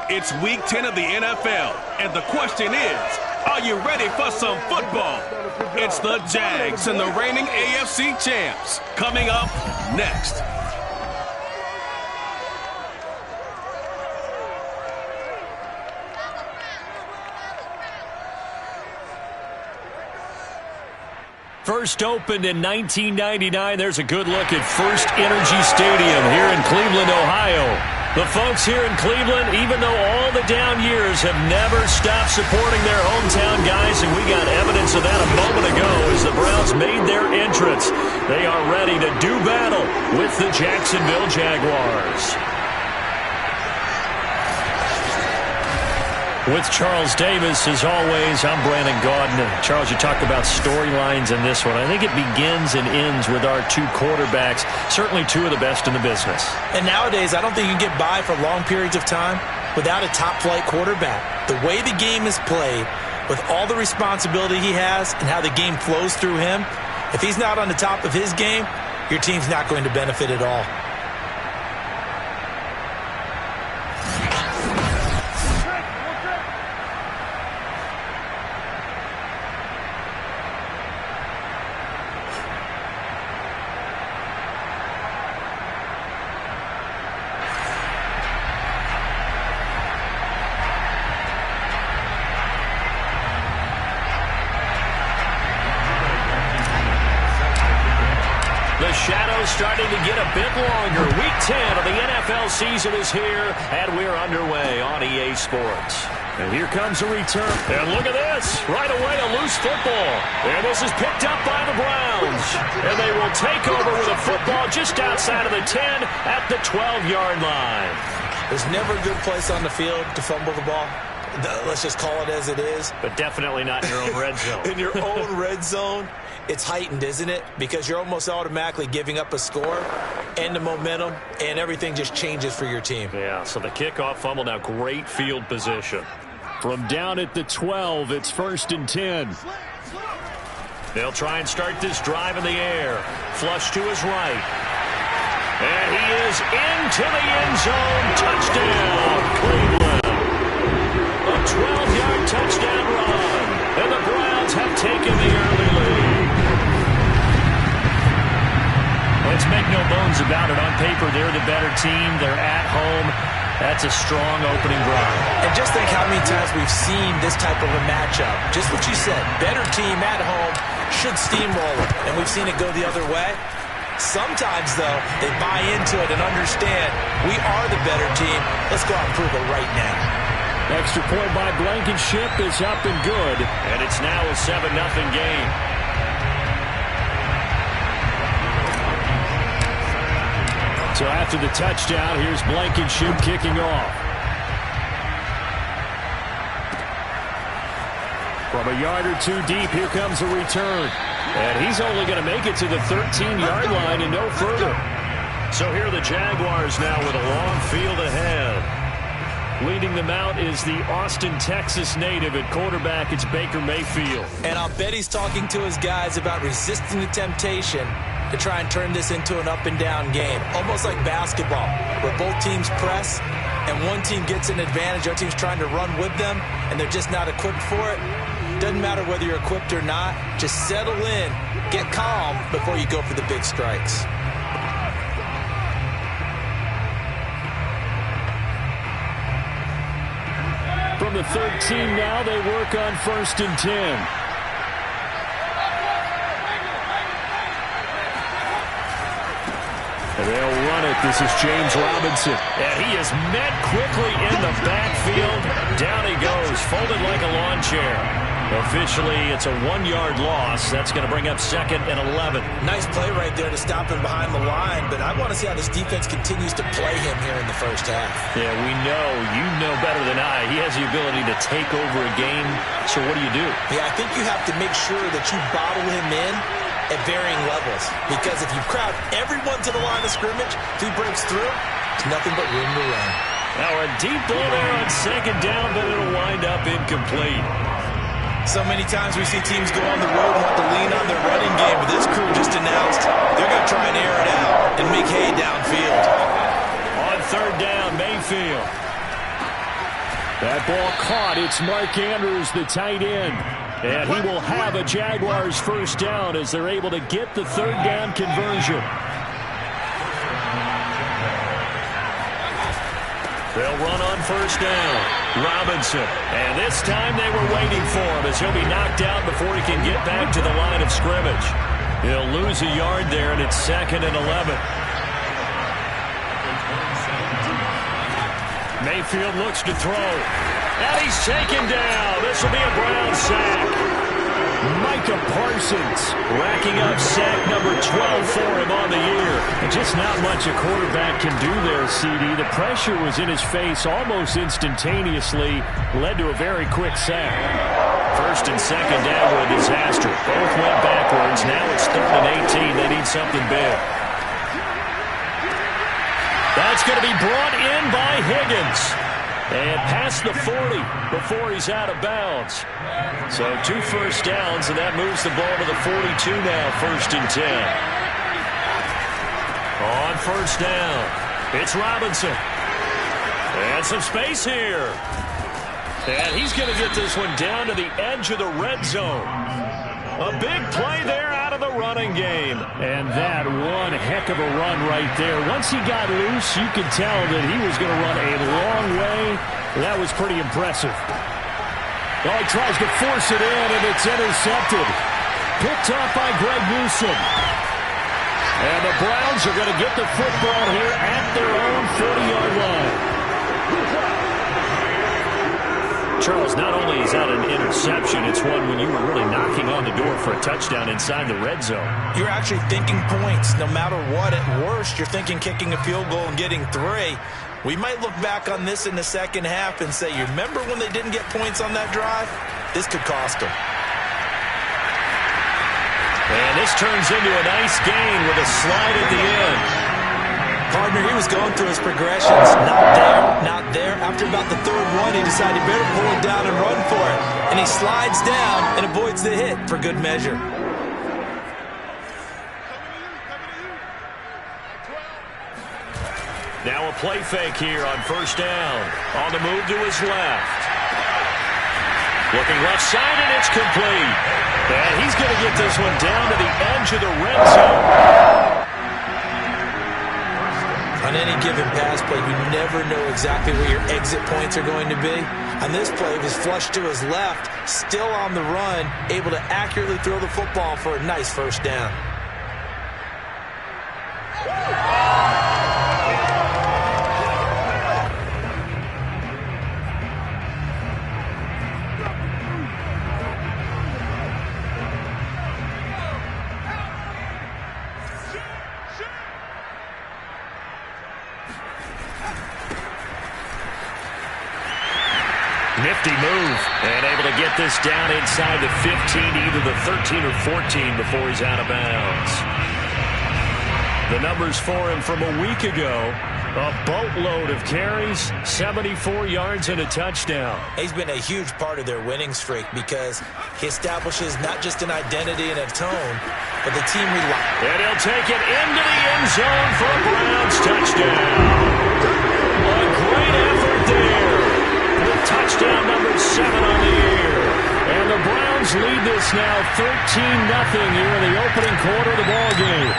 It's Week 10 of the NFL, and the question is, are you ready for some football? It's the Jags and the reigning AFC champs. Coming up next. First opened in 1999. There's a good look at First Energy Stadium here in Cleveland, Ohio. The folks here in Cleveland, even though all the down years, have never stopped supporting their hometown guys, and we got evidence of that a moment ago as the Browns made their entrance. They are ready to do battle with the Jacksonville Jaguars. With Charles Davis, as always, I'm Brandon Gaudin. Charles, you talked about storylines in this one. I think it begins and ends with our two quarterbacks, certainly two of the best in the business. And nowadays, I don't think you can get by for long periods of time without a top-flight quarterback. The way the game is played, with all the responsibility he has and how the game flows through him, if he's not on the top of his game, your team's not going to benefit at all. Starting to get a bit longer. Week 10 of the NFL season is here, and we're underway on EA Sports. And here comes a return. And look at this. Right away, a loose football. And this is picked up by the Browns. And they will take over with a football just outside of the 10 at the 12-yard line. There's never a good place on the field to fumble the ball. Let's just call it as it is. But definitely not in your own red zone. In your own red zone, it's heightened, isn't it? Because you're almost automatically giving up a score and the momentum, and everything just changes for your team. Yeah, so the kickoff fumble, now great field position. From down at the 12, it's 1st and 10. They'll try and start this drive in the air. Flush to his right. And he is into the end zone. Touchdown, Cleveland. A 12-yard touchdown run. And the Browns have taken the early lead. Let's make no bones about it. On paper, they're the better team. They're at home. That's a strong opening drive. And just think how many times we've seen this type of a matchup. Just what you said, better team at home should steamroll it. And we've seen it go the other way. Sometimes, though, they buy into it and understand we are the better team. Let's go out and prove it right now. Extra point by Blankenship is up and good. And it's now a 7-0 game. So after the touchdown, here's Blankenship kicking off. From a yard or two deep, here comes a return. And he's only going to make it to the 13-yard line and no further. So here are the Jaguars now with a long field ahead. Leading them out is the Austin, Texas native at quarterback. It's Baker Mayfield. And I'll bet he's talking to his guys about resisting the temptation to try and turn this into an up-and-down game. Almost like basketball, where both teams press, and one team gets an advantage, the other team's trying to run with them, and they're just not equipped for it. Doesn't matter whether you're equipped or not. Just settle in, get calm before you go for the big strikes. From the 13 now, they work on 1st and 10. And they'll run it. This is James Robinson. And he is met quickly in the backfield. Down he goes, folded like a lawn chair. Officially, it's a 1-yard loss. That's going to bring up 2nd and 11. Nice play right there to stop him behind the line, but I want to see how this defense continues to play him here in the first half. Yeah, we know. You know better than I. He has the ability to take over a game. So what do you do? Yeah, I think you have to make sure that you bottle him in at varying levels, because if you crowd everyone to the line of scrimmage, if he breaks through, there's nothing but room to run. Now a deep ball there on 2nd down, but it'll wind up incomplete. So many times we see teams go on the road and have to lean on their running game, but this crew just announced they're going to try and air it out and make hay downfield. On 3rd down, Mayfield. That ball caught. It's Mark Andrews, the tight end. And he will have a Jaguars first down as they're able to get the third down conversion. They'll run on first down. Robinson. And this time they were waiting for him as he'll be knocked out before he can get back to the line of scrimmage. He'll lose a yard there, and it's 2nd and 11. Mayfield looks to throw. And he's taken down. This will be a Brown sack. Micah Parsons racking up sack number 12 for him on the year. And just not much a quarterback can do there, CD. The pressure was in his face almost instantaneously. Led to a very quick sack. 1st and 2nd down were a disaster. Both went backwards. Now it's 3rd and 18. They need something big. That's going to be brought in by Higgins. And past the 40 before he's out of bounds. So 2 first downs, and that moves the ball to the 42 now, 1st and 10. On first down, it's Robinson. And some space here. And he's going to get this one down to the edge of the red zone. A big play there out of the running game. And that one heck of a run right there. Once he got loose, you could tell that he was going to run a long way. That was pretty impressive. Oh, he tries to force it in, and it's intercepted. Picked off by Greg Newsome. And the Browns are going to get the football here at their own 40-yard line. Charles, not only is that an interception, it's one when you were really knocking on the door for a touchdown inside the red zone. You're actually thinking points. No matter what, at worst, you're thinking kicking a field goal and getting 3. We might look back on this in the second half and say, you remember when they didn't get points on that drive? This could cost them. And this turns into a nice gain with a slide at the end. Partner, he was going through his progressions. Not there, not there. After about the 3rd one, he decided he better pull it down and run for it. And he slides down and avoids the hit for good measure. Now a play fake here on first down. On the move to his left. Looking left side, and it's complete. And he's going to get this one down to the edge of the red zone. On any given pass play, you never know exactly where your exit points are going to be. On this play, he was flushed to his left, still on the run, able to accurately throw the football for a nice first down. Nifty move, and able to get this down inside the 15, either the 13 or 14 before he's out of bounds. The numbers for him from a week ago, a boatload of carries, 74 yards and a touchdown. He's been a huge part of their winning streak because he establishes not just an identity and a tone, but the team relies. And he'll take it into the end zone for a Browns touchdown. A great effort there. Touchdown number 7 on the year. And the Browns lead this now 13-0 here in the opening quarter of the ballgame.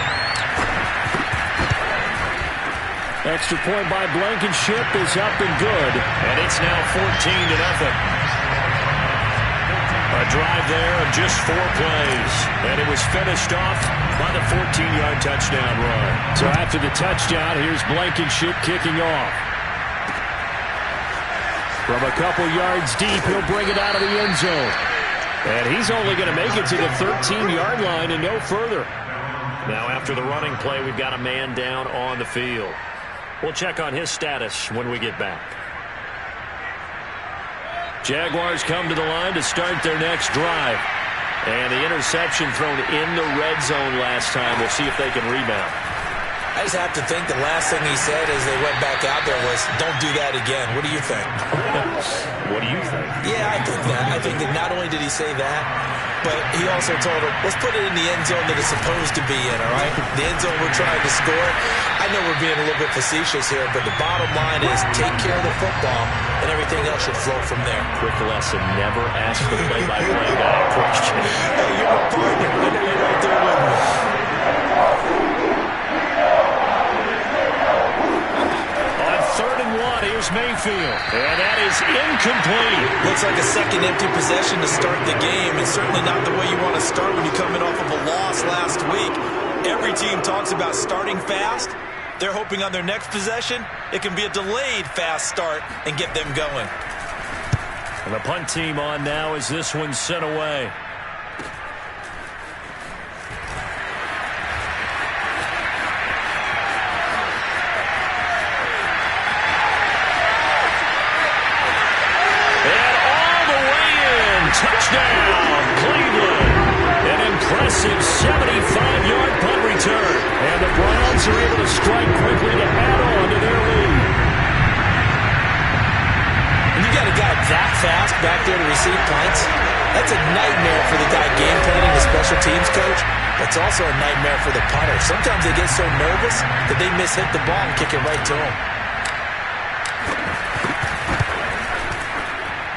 Extra point by Blankenship is up and good. And it's now 14-0. A drive there of just 4 plays. And it was finished off by the 14-yard touchdown run. So after the touchdown, here's Blankenship kicking off. From a couple yards deep, he'll bring it out of the end zone. And he's only going to make it to the 13-yard line and no further. Now after the running play, we've got a man down on the field. We'll check on his status when we get back. Jaguars come to the line to start their next drive. And the interception thrown in the red zone last time. We'll see if they can rebound. I just have to think the last thing he said as they went back out there was, don't do that again. What do you think? What do you think? Yeah, I think that. I think that not only did he say that, but he also told him, let's put it in the end zone that it's supposed to be in, all right? The end zone we're trying to score. I know we're being a little bit facetious here, but the bottom line is take care of the football, and everything else should flow from there. Quick lesson, never ask the play-by-play guy a question. Hey, you're my partner. I know you're right there with me. On 3rd and 1, here's Mayfield. And that is incomplete. Looks like a second empty possession to start the game, and certainly not the way you want to start when you're coming off of a loss last week. Every team talks about starting fast. They're hoping on their next possession, it can be a delayed fast start and get them going. And the punt team on now as this one's sent away. Touchdown, Cleveland. An impressive 75-yard punt return. And the Browns are able to strike quickly to add on to their lead. When you got a guy that fast back there to receive punts, that's a nightmare for the guy game planning, the special teams coach. It's also a nightmare for the punter. Sometimes they get so nervous that they mishit the ball and kick it right to him.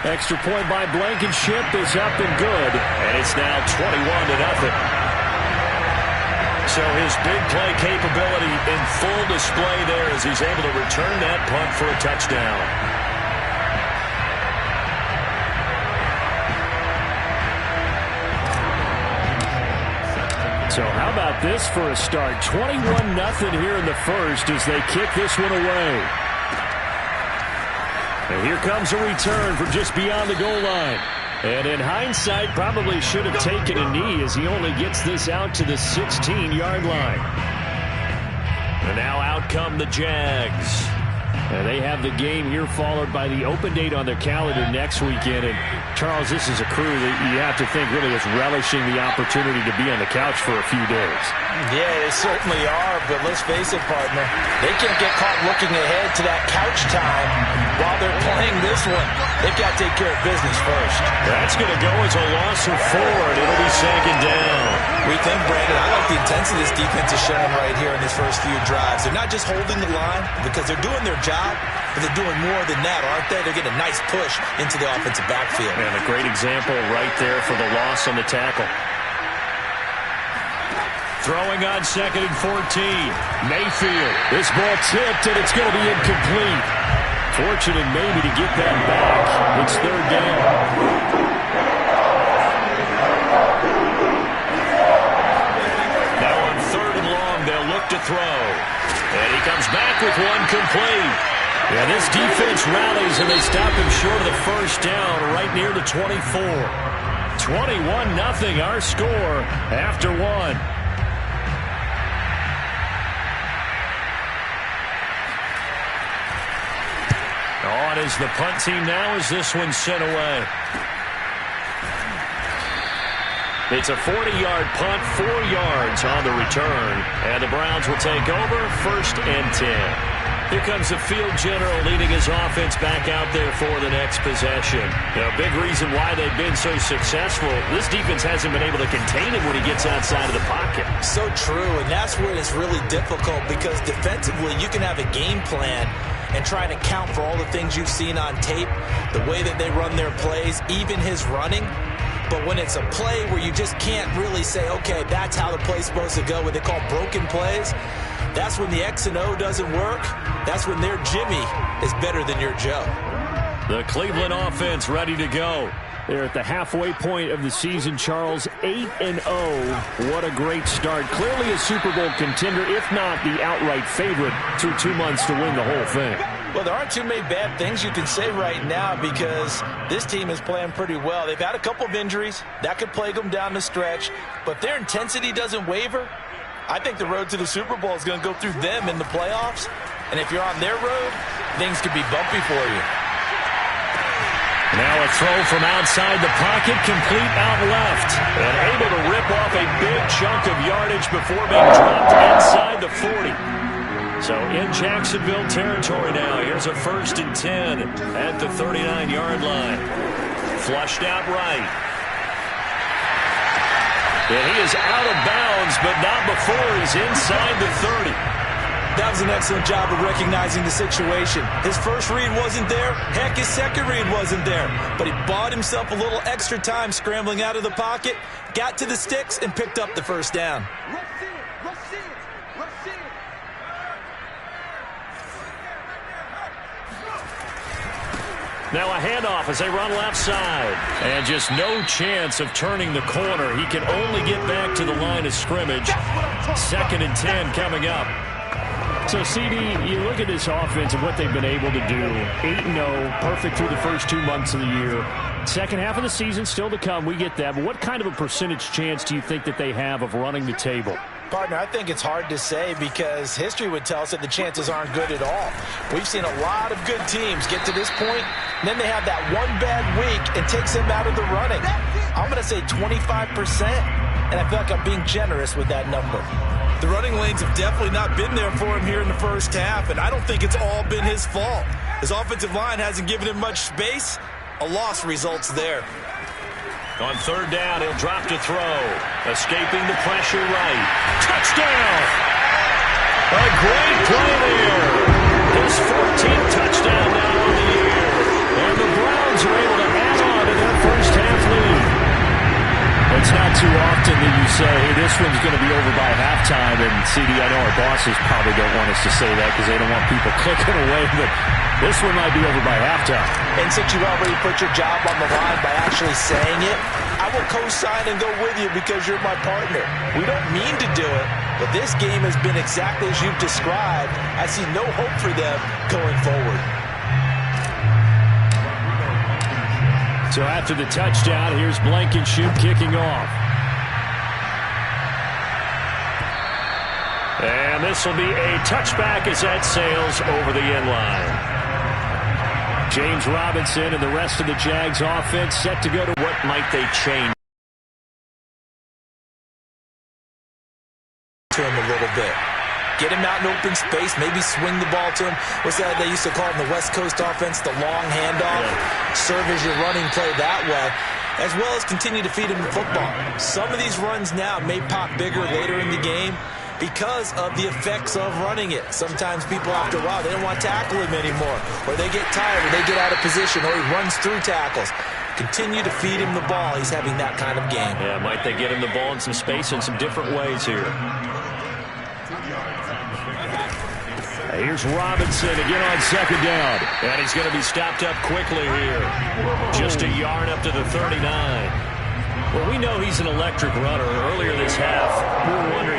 Extra point by Blankenship is up and good, and it's now 21-0. So his big play capability in full display there as he's able to return that punt for a touchdown. So how about this for a start? 21-0 here in the first as they kick this one away. And here comes a return from just beyond the goal line. And in hindsight, probably should have taken a knee as he only gets this out to the 16-yard line. And now out come the Jags. And they have the game here followed by the open date on their calendar next weekend. And Charles, this is a crew that you have to think really is relishing the opportunity to be on the couch for a few days. Yeah, they certainly are, but let's face it, partner. They can't get caught looking ahead to that couch time while they're playing this one. They've got to take care of business first. That's going to go as a loss of 4, and it'll be second down. We think, Brandon, I like the intensity this defense is showing right here in these first few drives. They're not just holding the line because they're doing their job, but they're doing more than that, aren't they? They're getting a nice push into the offensive backfield. And a great example right there for the loss on the tackle. Throwing on 2nd and 14. Mayfield. This ball tipped, and it's going to be incomplete. Fortunate maybe to get that back. It's 3rd down. Now on 3rd and long, they'll look to throw. And he comes back with one complete. Yeah, this defense rallies, and they stop him short of the first down right near the 24. 21-0 our score after 1. On is the punt team now as this one's sent away. It's a 40-yard punt, 4 yards on the return. And the Browns will take over 1st and 10. Here comes the field general leading his offense back out there for the next possession. A big reason why they've been so successful, this defense hasn't been able to contain him when he gets outside of the pocket. So true, and that's where it's really difficult because defensively you can have a game plan and try to account for all the things you've seen on tape, the way that they run their plays, even his running. But when it's a play where you just can't really say, okay, that's how the play's supposed to go, what they call broken plays, that's when the X and O doesn't work. That's when their Jimmy is better than your Joe. The Cleveland offense ready to go. They're at the halfway point of the season, Charles, 8-0. What a great start. Clearly a Super Bowl contender, if not the outright favorite, through 2 months to win the whole thing. Well, there aren't too many bad things you can say right now because this team is playing pretty well. They've had a couple of injuries. That could plague them down the stretch. But their intensity doesn't waver. I think the road to the Super Bowl is going to go through them in the playoffs. And if you're on their road, things could be bumpy for you. Now a throw from outside the pocket, complete out left. And able to rip off a big chunk of yardage before being dropped inside the 40. So in Jacksonville territory now. Here's a 1st and 10 at the 39-yard line. Flushed out right. And he is out of bounds, but not before he's inside the 30. That was an excellent job of recognizing the situation. His first read wasn't there. Heck, his second read wasn't there. But he bought himself a little extra time scrambling out of the pocket, got to the sticks, and picked up the first down. Now a handoff as they run left side. And just no chance of turning the corner. He can only get back to the line of scrimmage. 2nd and 10 coming up. So, CD, you look at this offense and what they've been able to do. 8-0, perfect through the first 2 months of the year. Second half of the season still to come. We get that. But what kind of a percentage chance do you think that they have of running the table? Partner, I think it's hard to say because history would tell us that the chances aren't good at all. We've seen a lot of good teams get to this point, and then they have that one bad week and takes them out of the running. I'm going to say 25%, and I feel like I'm being generous with that number. The running lanes have definitely not been there for him here in the first half, and I don't think it's all been his fault. His offensive line hasn't given him much space. A loss results there. On 3rd down, he'll drop to throw. Escaping the pressure right. Touchdown! A great play there. His 14th touchdown now on the year. And the Browns are able to add on to their first half lead. It's not too often that you say, hey, this one's going to be over by halftime. And, CD, I know our bosses probably don't want us to say that because they don't want people clicking away. But this one might be over by halftime. And since you already put your job on the line by actually saying it, I will co-sign and go with you because you're my partner. We don't mean to do it, but this game has been exactly as you've described. I see no hope for them going forward. So after the touchdown, here's Blankenship kicking off. And this will be a touchback as that sails over the end line. James Robinson and the rest of the Jags offense set to go to what might they change to him a little bit. Get him out in open space, maybe swing the ball to him. What's that they used to call it in the West Coast offense, the long handoff? Yeah. Serve as your running play that way, as well as continue to feed him the football. Some of these runs now may pop bigger later in the game because of the effects of running it. Sometimes people, after a while, they don't want to tackle him anymore, or they get tired, or they get out of position, or he runs through tackles. Continue to feed him the ball. He's having that kind of game. Yeah, might they get him the ball in some space in some different ways here. Here's Robinson again on 2nd down. And he's going to be stopped up quickly here. Just a yard up to the 39. Well, we know he's an electric runner. Earlier this half,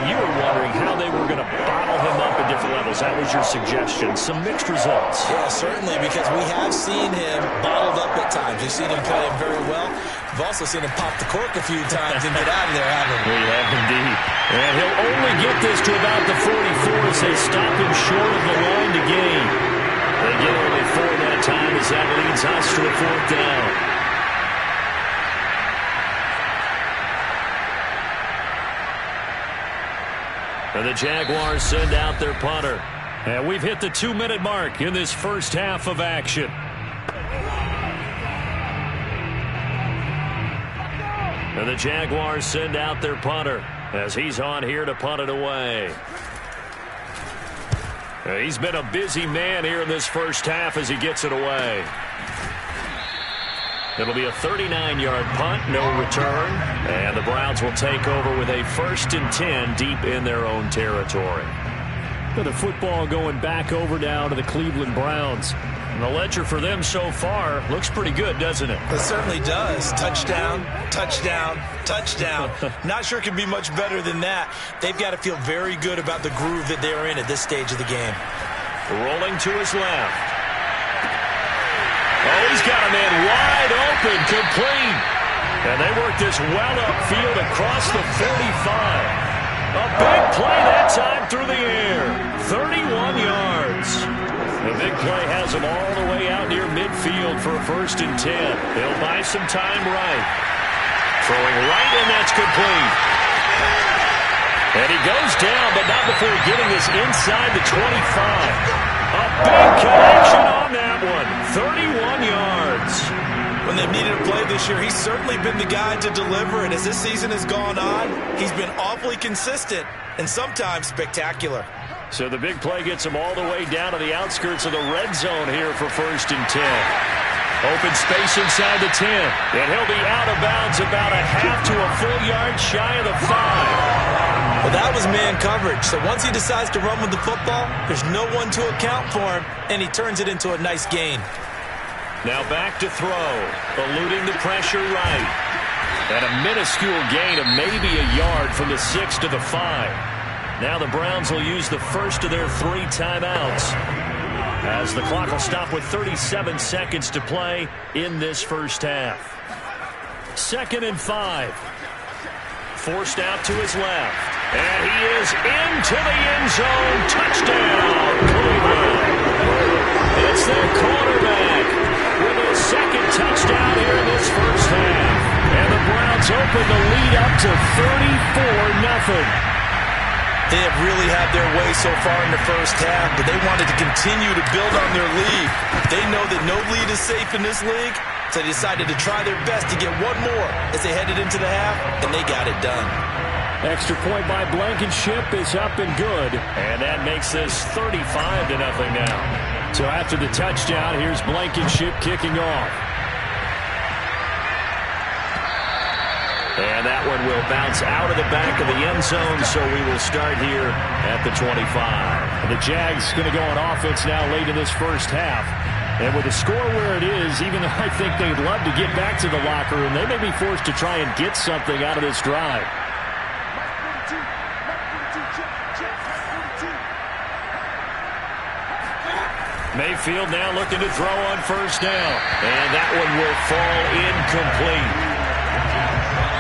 you were wondering how they were going to bottle him up at different levels. That was your suggestion. Some mixed results. Yeah, certainly, because we have seen him bottled up at times. We've seen him play him very well. We've also seen him pop the cork a few times and get out of there, haven't we? We have indeed. And he'll only get this to about the 44 as they stop him short of the line to gain. They get only 4 that time as that leads us to a 4th down. And the Jaguars send out their punter. And we've hit the 2-minute mark in this first half of action. And the Jaguars send out their punter as he's on here to punt it away. He's been a busy man here in this first half as he gets it away. It'll be a 39-yard punt, no return. And the Browns will take over with a 1st and 10 deep in their own territory. The football going back over now to the Cleveland Browns. And the ledger for them so far looks pretty good, doesn't it? It certainly does. Touchdown, touchdown, touchdown. Not sure it can be much better than that. They've got to feel very good about the groove that they're in at this stage of the game. Rolling to his left. Oh, he's got a man wide open, complete. And they work this well upfield across the 45. A big play that time through the air. 31 yards. The big play has him all the way out near midfield for a 1st and 10. He'll buy some time right. Throwing right, and that's complete. And he goes down, but not before getting this inside the 25. A big connection on that one. 31 yards. When they've needed a play this year, he's certainly been the guy to deliver. And as this season has gone on, he's been awfully consistent and sometimes spectacular. So the big play gets him all the way down to the outskirts of the red zone here for 1st and 10. Open space inside the 10. And he'll be out of bounds about a half to a full yard shy of the 5. Well, that was man coverage. So once he decides to run with the football, there's no one to account for him, and he turns it into a nice gain. Now back to throw, eluding the pressure right. And a minuscule gain of maybe a yard from the 6 to the 5. Now the Browns will use the first of their 3 timeouts, as the clock will stop with 37 seconds to play in this first half. 2nd and 5. Forced out to his left. And he is into the end zone. Touchdown, Cleveland. It's their quarterback with his 2nd touchdown here in this first half. And the Browns open the lead up to 34-0. They have really had their way so far in the first half, but they wanted to continue to build on their lead. They know that no lead is safe in this league, so they decided to try their best to get one more as they headed into the half, and they got it done. Extra point by Blankenship is up and good. And that makes this 35-0 now. So after the touchdown, here's Blankenship kicking off. And that one will bounce out of the back of the end zone, so we will start here at the 25. And the Jags going to go on offense now late in this first half. And with the score where it is, even though I think they'd love to get back to the locker room, they may be forced to try and get something out of this drive. Mayfield now looking to throw on 1st down. And that one will fall incomplete.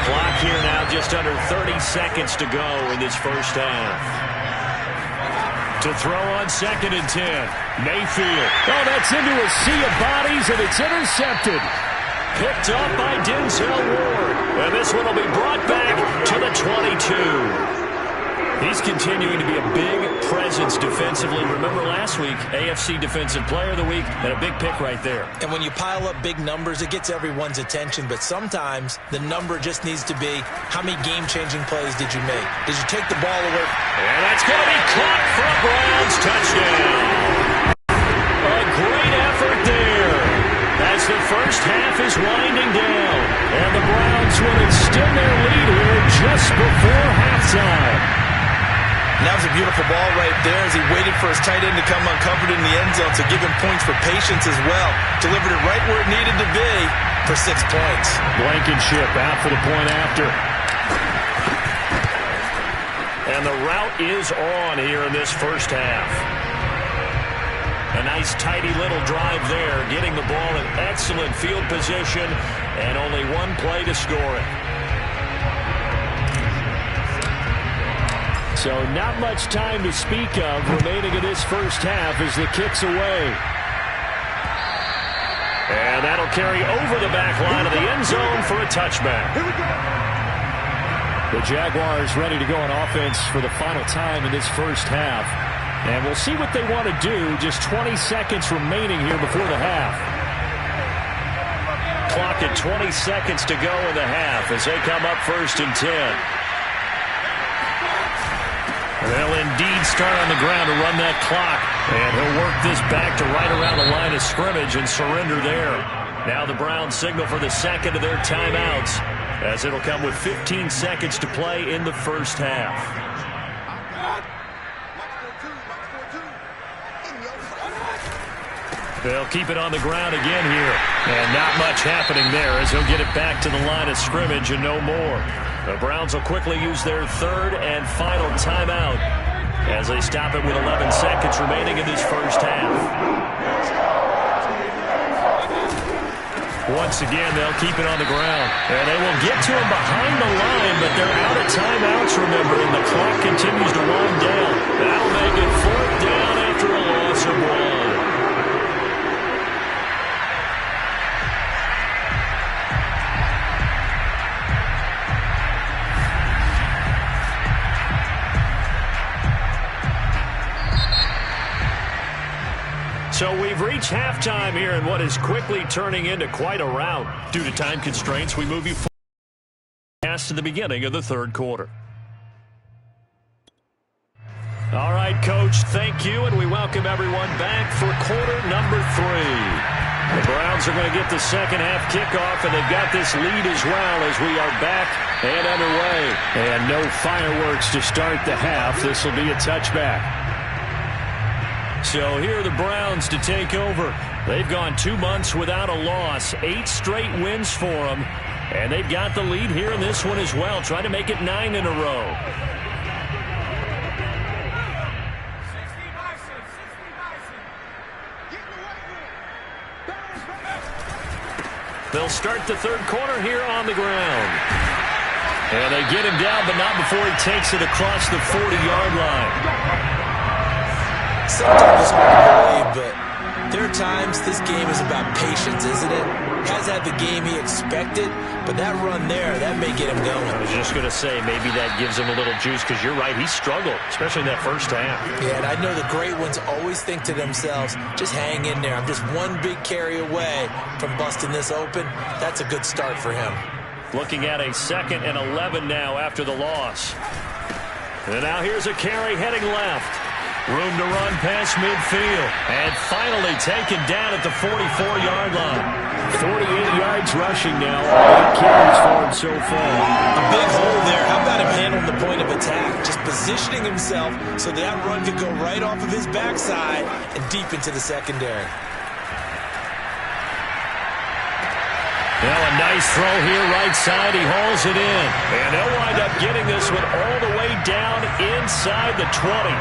Clock here now just under 30 seconds to go in this first half. To throw on 2nd and 10. Mayfield. Oh, that's into a sea of bodies, and it's intercepted. Picked up by Denzel Ward. And this one will be brought back to the 22. He's continuing to be a big presence defensively. Remember last week, AFC Defensive Player of the Week, and a big pick right there. And when you pile up big numbers, it gets everyone's attention. But sometimes the number just needs to be, how many game-changing plays did you make? Did you take the ball away? And that's going to be caught for a Browns touchdown. A great effort there as the first half is winding down. And the Browns will extend their lead here just before halftime. And that was a beautiful ball right there as he waited for his tight end to come uncovered in the end zone, so give him points for patience as well. Delivered it right where it needed to be for 6 points. Blankenship out for the point after. And the route is on here in this first half. A nice tidy little drive there, getting the ball in excellent field position, and only one play to score it. So not much time to speak of remaining in this first half as the kick's away. And that'll carry over the back line of the end zone for a touchback. The Jaguars ready to go on offense for the final time in this first half. And we'll see what they want to do. Just 20 seconds remaining here before the half. Clock at 20 seconds to go in the half as they come up 1st and 10. They'll indeed start on the ground to run that clock. And he'll work this back to right around the line of scrimmage and surrender there. Now the Browns signal for the 2nd of their timeouts, as it'll come with 15 seconds to play in the first half. They'll keep it on the ground again here. And not much happening there as he'll get it back to the line of scrimmage and no more. The Browns will quickly use their 3rd and final timeout as they stop it with 11 seconds remaining in this first half. Once again, they'll keep it on the ground. And they will get to him behind the line, but they're out of timeouts, remember, and the clock continues to wind down. That'll make it 4th down after a loss of 1. So we've reached halftime here in what is quickly turning into quite a rout. Due to time constraints, we move you forward to the beginning of the third quarter. All right, Coach, thank you, and we welcome everyone back for quarter number 3. The Browns are going to get the second half kickoff, and they've got this lead as well as we are back and underway. And no fireworks to start the half. This will be a touchback. So here are the Browns to take over. They've gone 2 months without a loss, 8 straight wins for them. And they've got the lead here in this one as well, trying to make it 9 in a row. They'll start the third quarter here on the ground. And they get him down, but not before he takes it across the 40-yard line. Sometimes it's hard to believe, but there are times this game is about patience, isn't it? Has had the game he expected, but that run there, that may get him going. I was just going to say, maybe that gives him a little juice, because you're right, he struggled, especially in that first half. Yeah, and I know the great ones always think to themselves, just hang in there. I'm just one big carry away from busting this open. That's a good start for him. Looking at a 2nd and 11 now after the loss. And now here's a carry heading left. Room to run past midfield. And finally taken down at the 44-yard line. 48 yards rushing now. 8 carries for him so far. A big hole there. How about him handling the point of attack? Just positioning himself so that run could go right off of his backside and deep into the secondary. Now a nice throw here right side. He hauls it in. And they'll wind up getting this one all the way down inside the 20.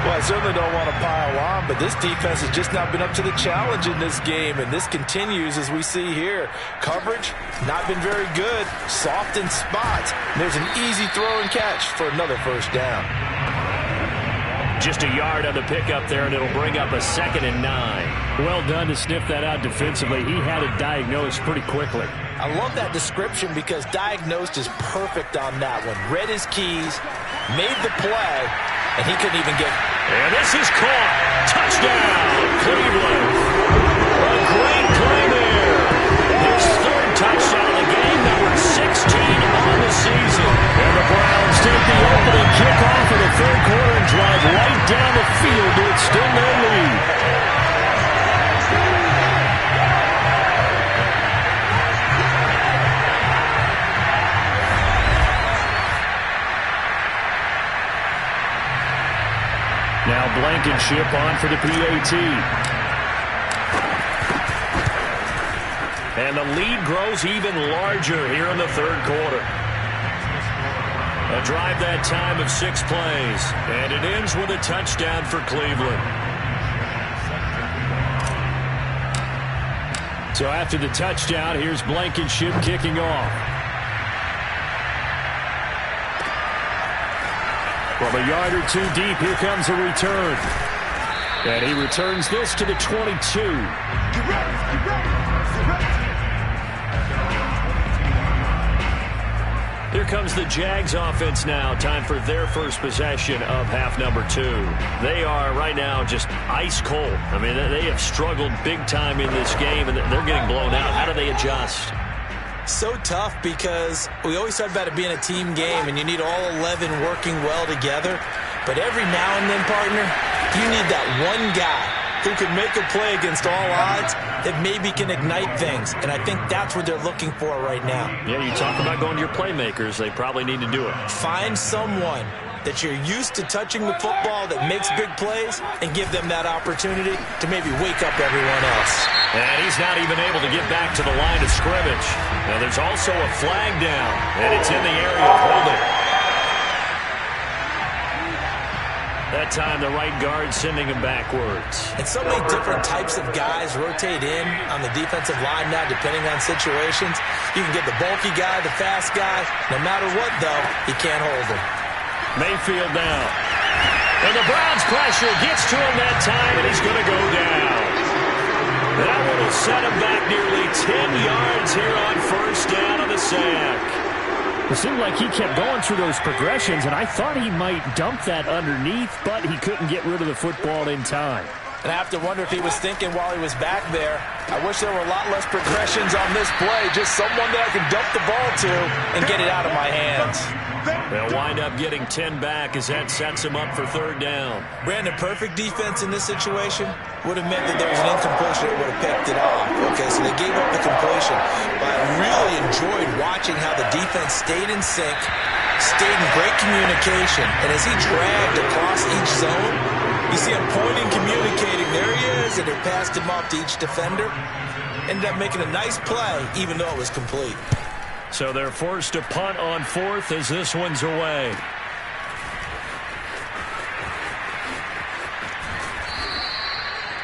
Well, I certainly don't want to pile on, but this defense has just not been up to the challenge in this game, and this continues as we see here. Coverage, not been very good. Soft in spots. There's an easy throw and catch for another first down. Just a yard on the pickup there, and it'll bring up a 2nd and 9. Well done to sniff that out defensively. He had it diagnosed pretty quickly. I love that description because diagnosed is perfect on that one. Read his keys, made the play, and he couldn't even get... And this is caught. Touchdown, Cleveland. A great play there. His 3rd touchdown of the game, number 16 on the season. And the Browns take the opening kickoff of the third quarter and drive right down the field to extend their lead. Now Blankenship on for the PAT. And the lead grows even larger here in the third quarter. A drive that time of 6 plays. And it ends with a touchdown for Cleveland. So after the touchdown, here's Blankenship kicking off. From a yard or 2 deep, here comes a return. And he returns this to the 22. Here comes the Jags offense now. Time for their first possession of half number 2. They are right now just ice cold. I mean, they have struggled big time in this game, and they're getting blown out. How do they adjust? So tough because we always talk about it being a team game and you need all 11 working well together. But every now and then, partner, you need that one guy who can make a play against all odds that maybe can ignite things. And I think that's what they're looking for right now. Yeah, you talk about going to your playmakers. They probably need to do it. Find someone that you're used to touching the football that makes big plays and give them that opportunity to maybe wake up everyone else. And he's not even able to get back to the line of scrimmage. Now there's also a flag down, and it's in the area of holding. That time the right guard sending him backwards. And so many different types of guys rotate in on the defensive line now depending on situations. You can get the bulky guy, the fast guy. No matter what, though, he can't hold him. Mayfield now. And the Browns pressure gets to him that time, and he's going to go down. That one will set him back nearly 10 yards here on first down on the sack. It seemed like he kept going through those progressions, and I thought he might dump that underneath, but he couldn't get rid of the football in time. And I have to wonder if he was thinking while he was back there, I wish there were a lot less progressions on this play. Just someone that I can dump the ball to and get it out of my hands. They'll wind up getting 10 back as that sets him up for third down. Brandon, perfect defense in this situation would have meant that there was an incompletion that would have picked it off. Okay, so they gave up the completion. But I really enjoyed watching how the defense stayed in sync, stayed in great communication. And as he dragged across each zone, you see him pointing, communicating. There he is, and they passed him off to each defender. Ended up making a nice play, even though it was complete. So they're forced to punt on fourth as this one's away.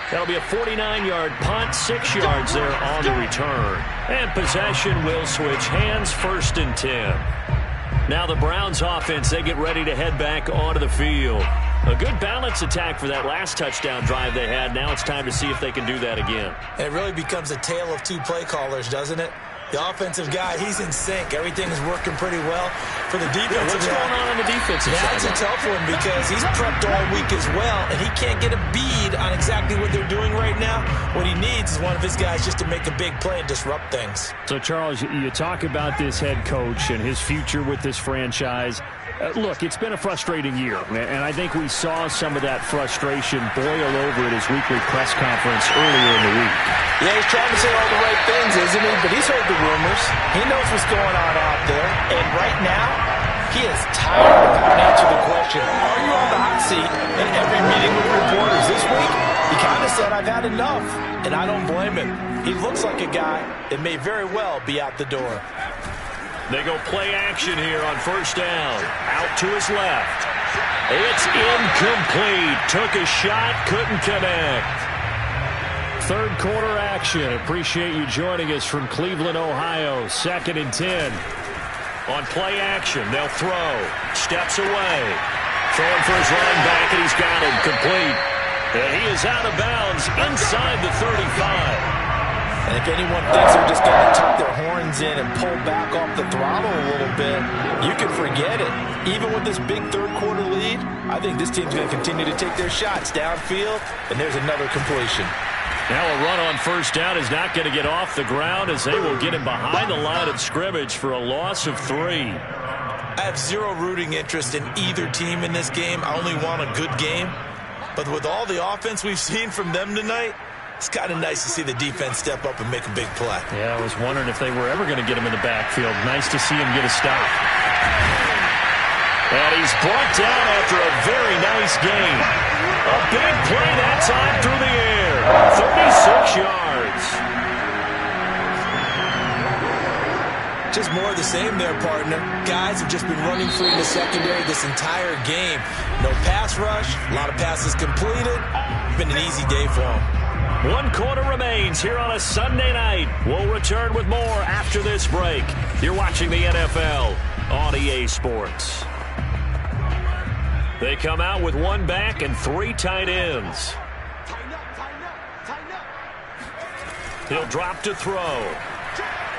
That'll be a 49-yard punt, 6 yards there on the return. And possession will switch hands, 1st and 10. Now the Browns offense, they get ready to head back onto the field. A good balance attack for that last touchdown drive they had. Now it's time to see if they can do that again. And it really becomes a tale of two play callers, doesn't it? The offensive guy, he's in sync. Everything is working pretty well. For the defensive what's going on the defensive side? That's a tough one because he's prepped all week as well, and he can't get a bead on exactly what they're doing right now. What he needs is one of his guys just to make a big play and disrupt things. So, Charles, you talk about this head coach and his future with this franchise. Look, it's been a frustrating year, and I think we saw some of that frustration boil over at his weekly press conference earlier in the week. Yeah, he's trying to say all the right things, isn't he? But he's heard the rumors. He knows what's going on out there. And right now, he is tired of having to answer the question, are you on the hot seat in every meeting with reporters this week? He kind of said, I've had enough, and I don't blame him. He looks like a guy that may very well be out the door. They go play action here on 1st down. Out to his left. It's incomplete. Took a shot, couldn't connect. Third quarter action. Appreciate you joining us from Cleveland, Ohio. 2nd and 10. On play action, they'll throw. Steps away. Throwing for his running back, and he's got him complete. And he is out of bounds inside the 35. And if anyone thinks they're just going to tuck their horns in and pull back off the throttle a little bit, you can forget it. Even with this big third quarter lead, I think this team's going to continue to take their shots downfield, and there's another completion. Now a run on 1st down is not going to get off the ground as they will get him behind the line of scrimmage for a loss of 3. I have zero rooting interest in either team in this game. I only want a good game. But with all the offense we've seen from them tonight, it's kind of nice to see the defense step up and make a big play. Yeah, I was wondering if they were ever going to get him in the backfield. Nice to see him get a stop. And he's brought down after a very nice gain. A big play that time through the air. 36 yards. Just more of the same there, partner. Guys have just been running free in the secondary this entire game. No pass rush, a lot of passes completed. It's been an easy day for them. 1 quarter remains here on a Sunday night. We'll return with more after this break. You're watching the NFL on EA Sports. They come out with 1 back and 3 tight ends. He'll drop to throw.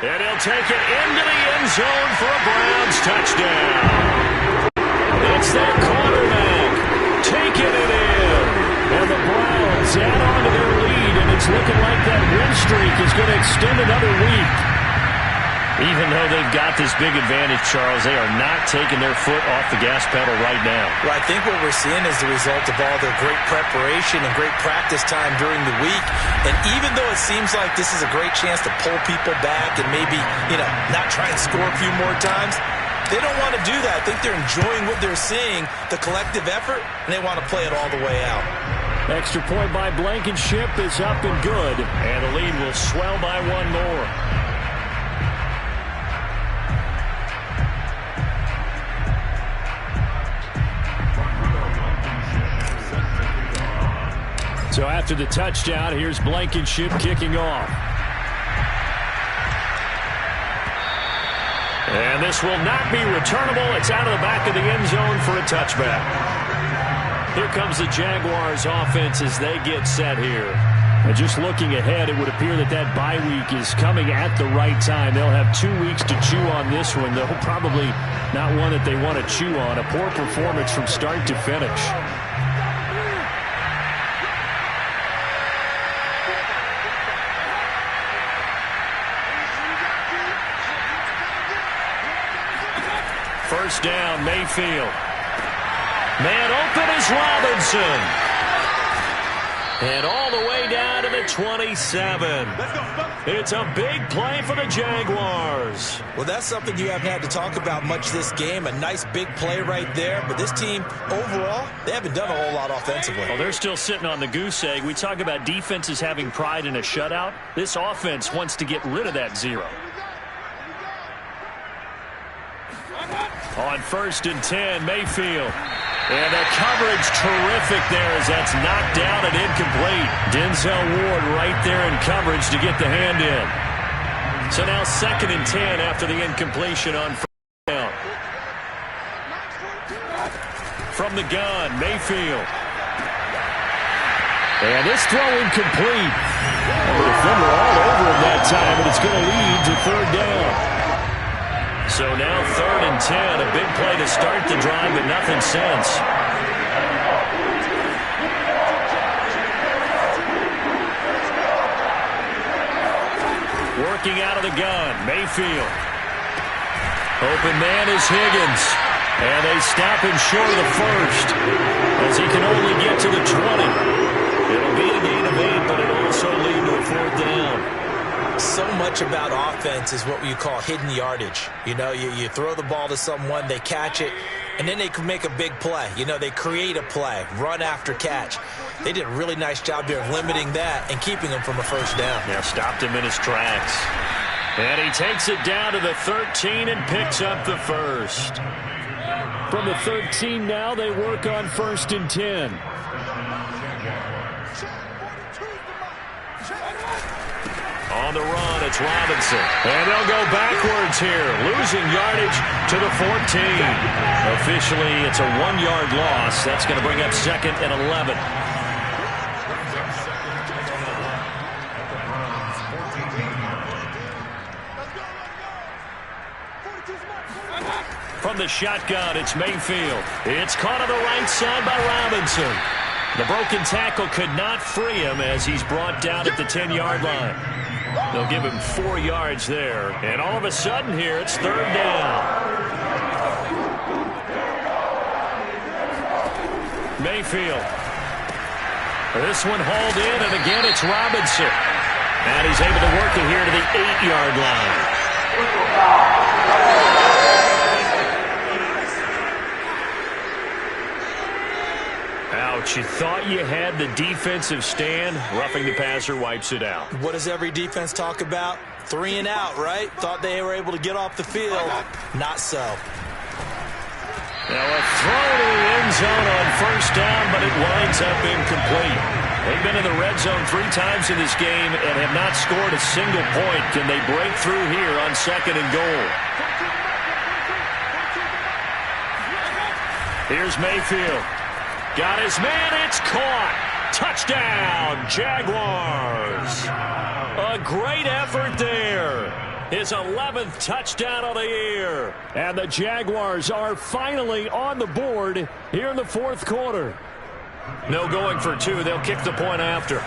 And he'll take it into the end zone for a Browns touchdown. It's their quarterback taking it in. And the Browns add on to their lead, and it's looking like that win streak is going to extend another week. Even though they've got this big advantage, Charles, they are not taking their foot off the gas pedal right now. Well, I think what we're seeing is the result of all their great preparation and great practice time during the week. And even though it seems like this is a great chance to pull people back and maybe, not try and score a few more times, they don't want to do that. I think they're enjoying what they're seeing, the collective effort, and they want to play it all the way out. Extra point by Blankenship is up and good. And the lead will swell by 1 more. So after the touchdown, here's Blankenship kicking off. And this will not be returnable. It's out of the back of the end zone for a touchback. Here comes the Jaguars offense as they get set here. And just looking ahead, it would appear that bye week is coming at the right time. They'll have 2 weeks to chew on this one, though probably not one that they want to chew on. A poor performance from start to finish. first down, Mayfield. Man open is Robinson. And all the way down to the 27. It's a big play for the Jaguars. Well, that's something you haven't had to talk about much this game. A nice big play right there. But this team, overall, they haven't done a whole lot offensively. Well, they're still sitting on the goose egg. We talk about defenses having pride in a shutout. This offense wants to get rid of that 0. On 1st and 10, Mayfield. And the coverage terrific there as that's knocked down and incomplete. Denzel Ward right there in coverage to get the hand in. So now 2nd and 10 after the incompletion on 1st down. From the gun, Mayfield. And this throw incomplete. The defender all over him that time, and it's going to lead to 3rd down. So now 3rd and 10, a big play to start the drive, but nothing since. Working out of the gun, Mayfield. Open man is Higgins. And they stop him short of the 1st as he can only get to the 20. It'll be a gain of 8, but it'll also lead to a 4th down. So much about offense is what you call hidden yardage. You know, you throw the ball to someone, they catch it, and then they can make a big play. You know, they create a play, run after catch. They did a really nice job here of limiting that and keeping him from a 1st down. Yeah, stopped him in his tracks. And he takes it down to the 13 and picks up the 1st. From the 13 now, they work on 1st and 10. On the run, it's Robinson. And they'll go backwards here, losing yardage to the 14. Officially, it's a 1-yard loss. That's going to bring up 2nd and 11. From the shotgun, it's Mayfield. It's caught on the right side by Robinson. The broken tackle could not free him as he's brought down at the 10-yard line. They'll give him 4 yards there. And all of a sudden here, it's 3rd down. Mayfield. This one hauled in, and again it's Robinson. And he's able to work it here to the 8-yard line. Ouch, you thought you had the defensive stand. Roughing the passer wipes it out. What does every defense talk about? 3 and out, right? Thought they were able to get off the field. Not so. Now a throw to the end zone on 1st down, but it winds up incomplete. They've been in the red zone 3 times in this game and have not scored a single point. Can they break through here on 2nd and goal? Here's Mayfield. Got his man, it's caught. Touchdown, Jaguars. A great effort there. His 11th touchdown of the year. And the Jaguars are finally on the board here in the 4th quarter. No going for 2. They'll kick the point after.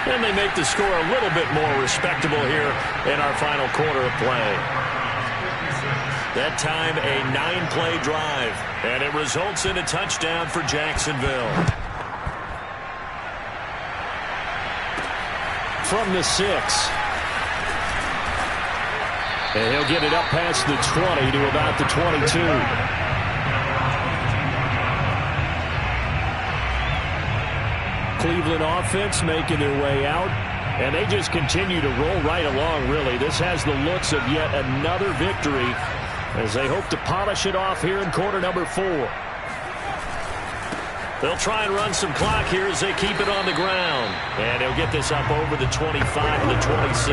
And they make the score a little bit more respectable here in our final quarter of play. That time, a 9-play drive, and it results in a touchdown for Jacksonville. From the 6. And he'll get it up past the 20 to about the 22. Cleveland offense making their way out, and they just continue to roll right along, really. This has the looks of yet another victory as they hope to polish it off here in quarter number 4. They'll try and run some clock here as they keep it on the ground. And he'll get this up over the 25 to the 26.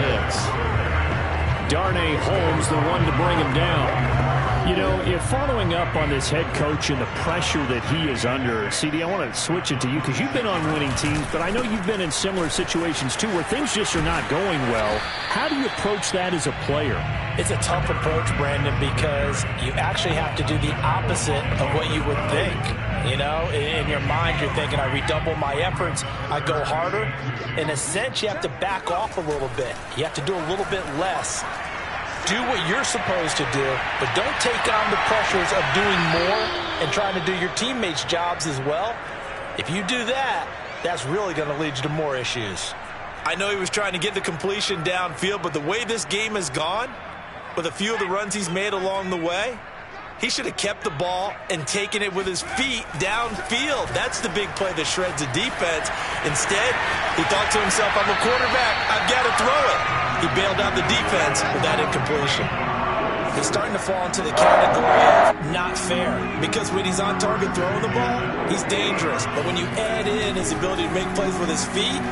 Darnay Holmes, the one to bring him down. You know, if following up on this head coach and the pressure that he is under, CD, I want to switch it to you because you've been on winning teams, but I know you've been in similar situations too where things just are not going well. How do you approach that as a player? It's a tough approach, Brandon, because you actually have to do the opposite of what you would think. You know, know, in your mind, you're thinking, I redouble my efforts, I go harder. In a sense, you have to back off a little bit. You have to do a little bit less. Do what you're supposed to do, but don't take on the pressures of doing more and trying to do your teammates' jobs as well. If you do that, that's really going to lead you to more issues. I know he was trying to get the completion downfield, but the way this game has gone, with a few of the runs he's made along the way, he should have kept the ball and taken it with his feet downfield. That's the big play that shreds the defense. Instead, he thought to himself, I'm a quarterback, I've got to throw it. He bailed out the defense with that incompletion. He's starting to fall into the category of not fair, because when he's on target throwing the ball, he's dangerous. But when you add in his ability to make plays with his feet,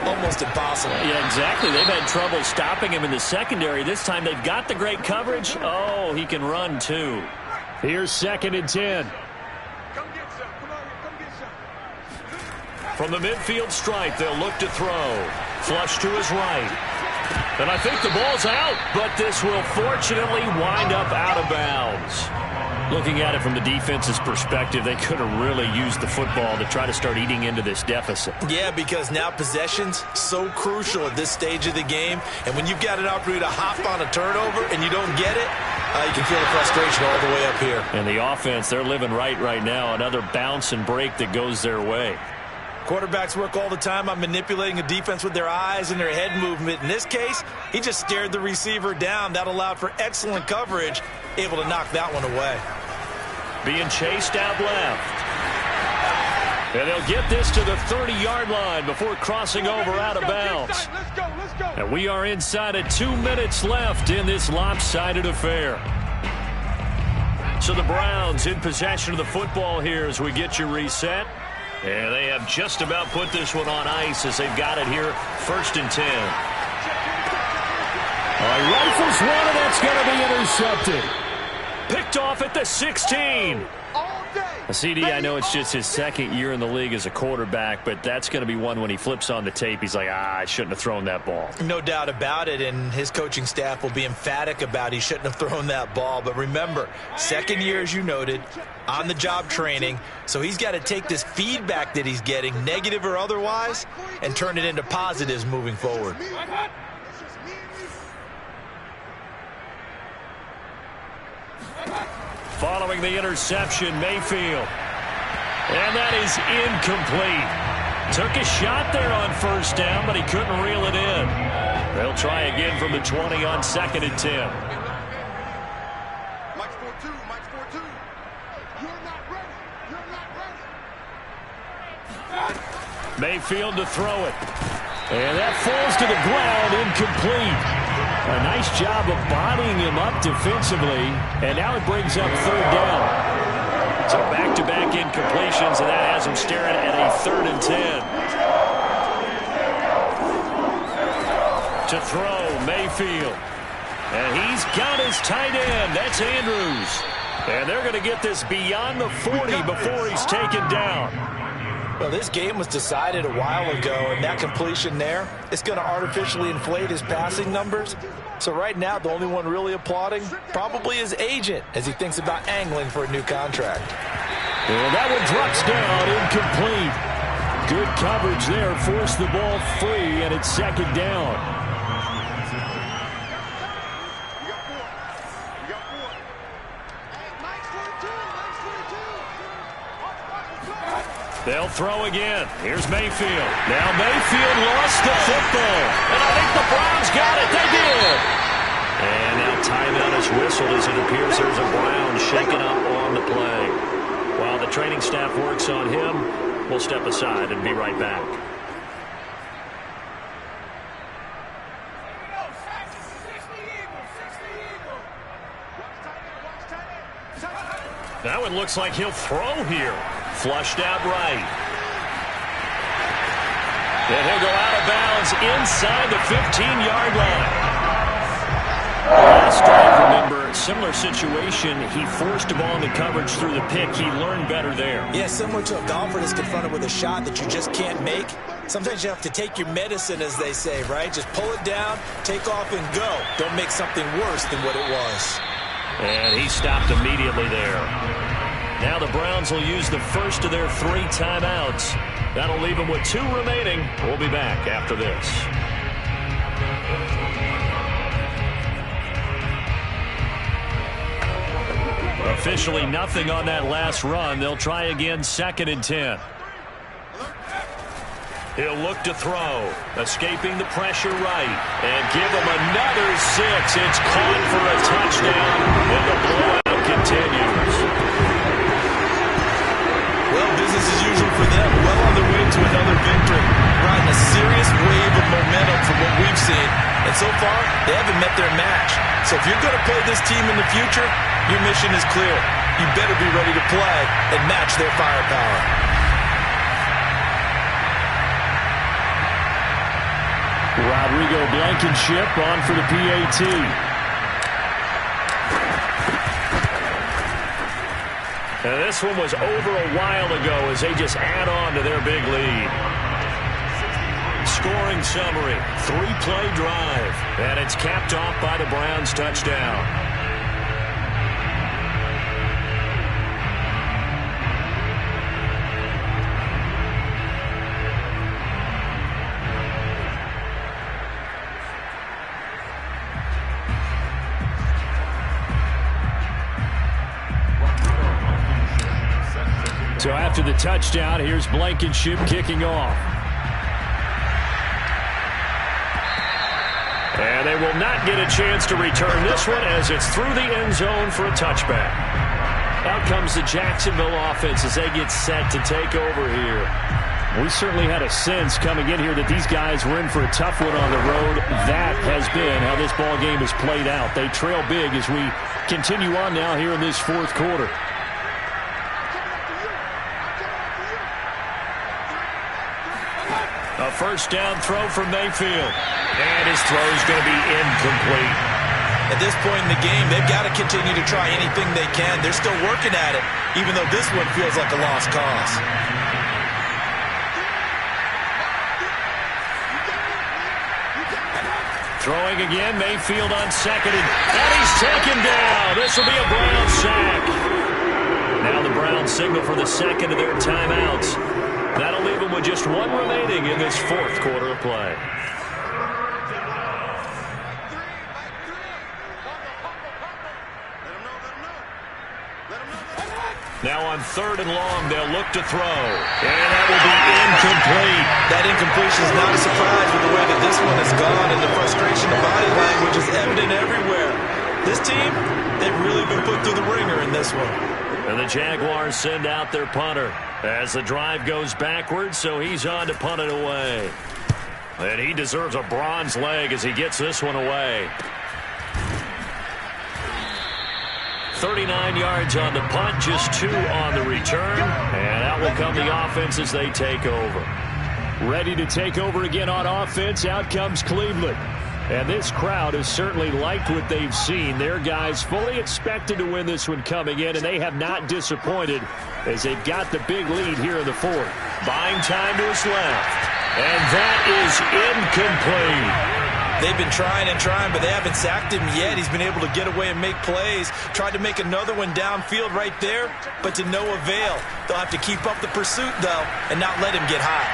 almost impossible. Yeah, exactly. They've had trouble stopping him in the secondary. This time they've got the great coverage. Oh, he can run too. Here's 2nd and 10. From the midfield stripe, they'll look to throw. Flush to his right. And I think the ball's out, but this will fortunately wind up out of bounds. Looking at it from the defense's perspective, they could have really used the football to try to start eating into this deficit. Yeah, because now possession's so crucial at this stage of the game. And when you've got an opportunity to hop on a turnover and you don't get it, you can feel the frustration all the way up here. And the offense, they're living right now. Another bounce and break that goes their way. Quarterbacks work all the time on manipulating a defense with their eyes and their head movement. In this case, he just stared the receiver down. That allowed for excellent coverage, able to knock that one away. Being chased out left. And they'll get this to the 30-yard line before crossing over out of bounds. And we are inside of 2 minutes left in this lopsided affair. So the Browns in possession of the football here as we get you reset. And they have just about put this one on ice as they've got it here, 1st and 10. Rifles one, and that's going to be intercepted. Picked off at the 16. CD, I know it's just his 2nd year in the league as a quarterback, but that's going to be one when he flips on the tape, he's like, I shouldn't have thrown that ball. No doubt about it, and his coaching staff will be emphatic about he shouldn't have thrown that ball. But remember, 2nd year, as you noted, on-the-job training, so he's got to take this feedback that he's getting, negative or otherwise, and turn it into positives moving forward. Following the interception, Mayfield. And that is incomplete. Took a shot there on 1st down, but he couldn't reel it in. They'll try again from the 20 on 2nd and 10. Mayfield to throw it. And that falls to the ground, incomplete. A nice job of bodying him up defensively, and now it brings up 3rd down. So back-to-back incompletions, and that has him staring at a 3rd and 10. To throw, Mayfield. And he's got his tight end. That's Andrews. And they're going to get this beyond the 40 before he's taken down. Well, this game was decided a while ago, and that completion there, it's going to artificially inflate his passing numbers. So right now, the only one really applauding probably his agent as he thinks about angling for a new contract. Well, that one drops down, incomplete. Good coverage there, forced the ball free, and it's 2nd down. They'll throw again. Here's Mayfield. Now Mayfield lost the football. And I think the Browns got it. They did. And now timeout is whistled as it appears there's a Brown shaken up on the play. While the training staff works on him, we'll step aside and be right back. Now it looks like he'll throw here. Flushed out right. And he'll go out of bounds inside the 15-yard line. Last drive, remember, similar situation. He forced a ball into coverage through the pick. He learned better there. Yeah, similar to a golfer that's confronted with a shot that you just can't make. Sometimes you have to take your medicine, as they say, right? Just pull it down, take off, and go. Don't make something worse than what it was. And he stopped immediately there. Now the Browns will use the first of their 3 timeouts. That'll leave them with 2 remaining. We'll be back after this. Officially nothing on that last run. They'll try again, 2nd and 10. He'll look to throw, escaping the pressure right, and give him another 6. It's caught for a touchdown, and the blowout continues. Well, business as usual for them. Well on their way to another victory. Riding a serious wave of momentum from what we've seen. And so far, they haven't met their match. So if you're going to play this team in the future, your mission is clear. You better be ready to play and match their firepower. Rodrigo Blankenship on for the PAT. And this one was over a while ago as they just add on to their big lead. Scoring summary, 3-play drive, and it's capped off by the Browns' touchdown. So after the touchdown, here's Blankenship kicking off. And they will not get a chance to return this one as it's through the end zone for a touchback. Out comes the Jacksonville offense as they get set to take over here. We certainly had a sense coming in here that these guys were in for a tough one on the road. That has been how this ball game has played out. They trail big as we continue on now here in this 4th quarter. A first down throw from Mayfield. And his throw is going to be incomplete. At this point in the game, they've got to continue to try anything they can. They're still working at it, even though this one feels like a lost cause. Throwing again, Mayfield on 2nd, and he's taken down. This will be a Browns sack. Now the Browns signal for the 2nd of their timeouts. That'll leave them with just 1 remaining in this 4th quarter of play. Now on 3rd and long, they'll look to throw. And that will be incomplete. That incompletion is not a surprise with the way that this one has gone, and the frustration, the body language is evident everywhere. This team, they've really been put through the ringer in this one. And the Jaguars send out their punter as the drive goes backwards, so he's on to punt it away. And he deserves a bronze leg as he gets this one away. 39 yards on the punt, just 2 on the return. And out will come the offense as they take over. Ready to take over again on offense. Out comes Cleveland. And this crowd has certainly liked what they've seen. Their guys fully expected to win this one coming in, and they have not disappointed as they've got the big lead here in the 4th. Buying time to his left. And that is incomplete. They've been trying and trying, but they haven't sacked him yet. He's been able to get away and make plays. Tried to make another one downfield right there, but to no avail. They'll have to keep up the pursuit, though, and not let him get high.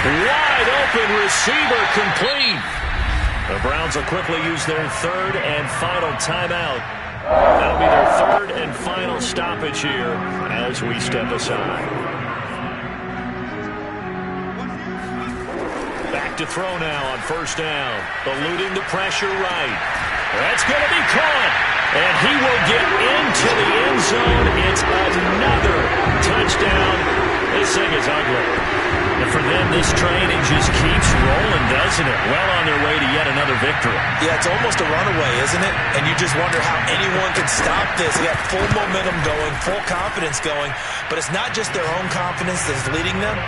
Wide open receiver complete. The Browns will quickly use their 3rd and final timeout. That'll be their 3rd and final stoppage here as we step aside. Back to throw now on 1st down. Eluding the pressure right. That's going to be caught. And he will get into the end zone. It's another touchdown. This thing is ugly. And for them, this train, it just keeps rolling, doesn't it? Well on their way to yet another victory. Yeah, it's almost a runaway, isn't it? And you just wonder how anyone can stop this. They got full momentum going, full confidence going. But it's not just their own confidence that's leading them.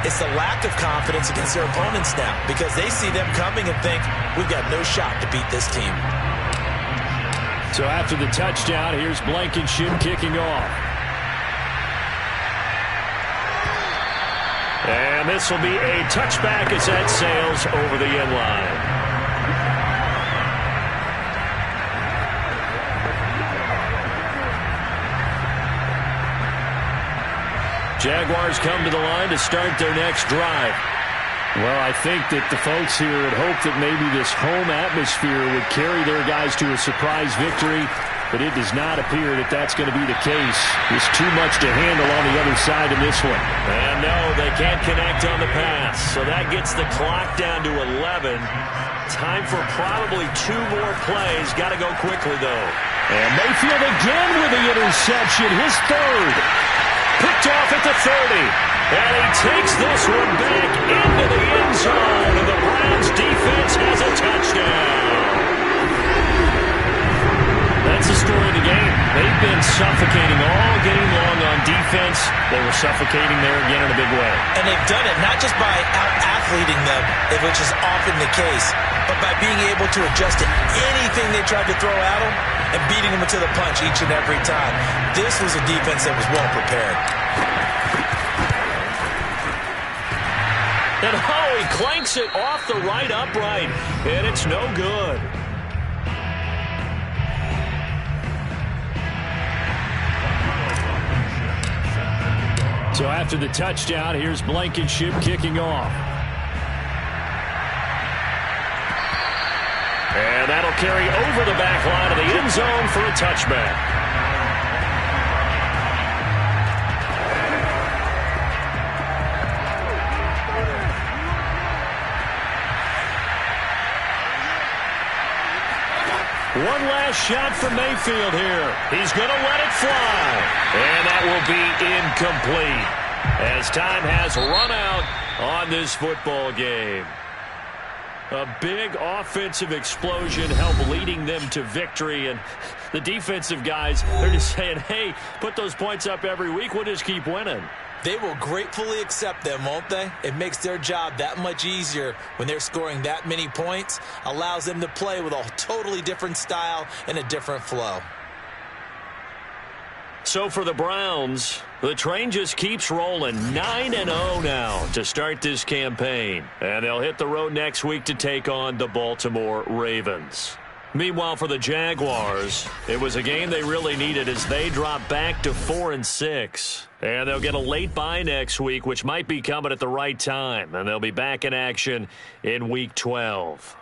It's the lack of confidence against their opponents now, because they see them coming and think, we've got no shot to beat this team. So after the touchdown, here's Blankenship kicking off. And this will be a touchback as that sails over the end line. Jaguars come to the line to start their next drive. Well, I think that the folks here had hoped that maybe this home atmosphere would carry their guys to a surprise victory, but it does not appear that that's going to be the case. There's too much to handle on the other side in this one. And no, they can't connect on the pass, so that gets the clock down to 11. Time for probably 2 more plays. Got to go quickly, though. And Mayfield again with the interception, his third. Picked off at the 30. And he takes this one back into the end zone, and the Browns defense has a touchdown. That's the story of the game. They've been suffocating all game long on defense. They were suffocating there again in a big way. And they've done it not just by out-athleting them, which is often the case, but by being able to adjust to anything they tried to throw at them and beating them to the punch each and every time. This was a defense that was well prepared. And oh, he clanks it off the right upright, and it's no good. So after the touchdown, here's Blankenship kicking off. And that'll carry over the back line of the end zone for a touchback. One last shot from Mayfield here. He's going to let it fly. And that will be incomplete as time has run out on this football game. A big offensive explosion helped leading them to victory. And the defensive guys, they're just saying, hey, put those points up every week. We'll just keep winning. They will gratefully accept them, won't they? It makes their job that much easier when they're scoring that many points. Allows them to play with a totally different style and a different flow. So for the Browns, the train just keeps rolling. 9-0 now to start this campaign. And they'll hit the road next week to take on the Baltimore Ravens. Meanwhile, for the Jaguars, it was a game they really needed as they drop back to 4-6. And they'll get a late bye next week, which might be coming at the right time. And they'll be back in action in Week 12.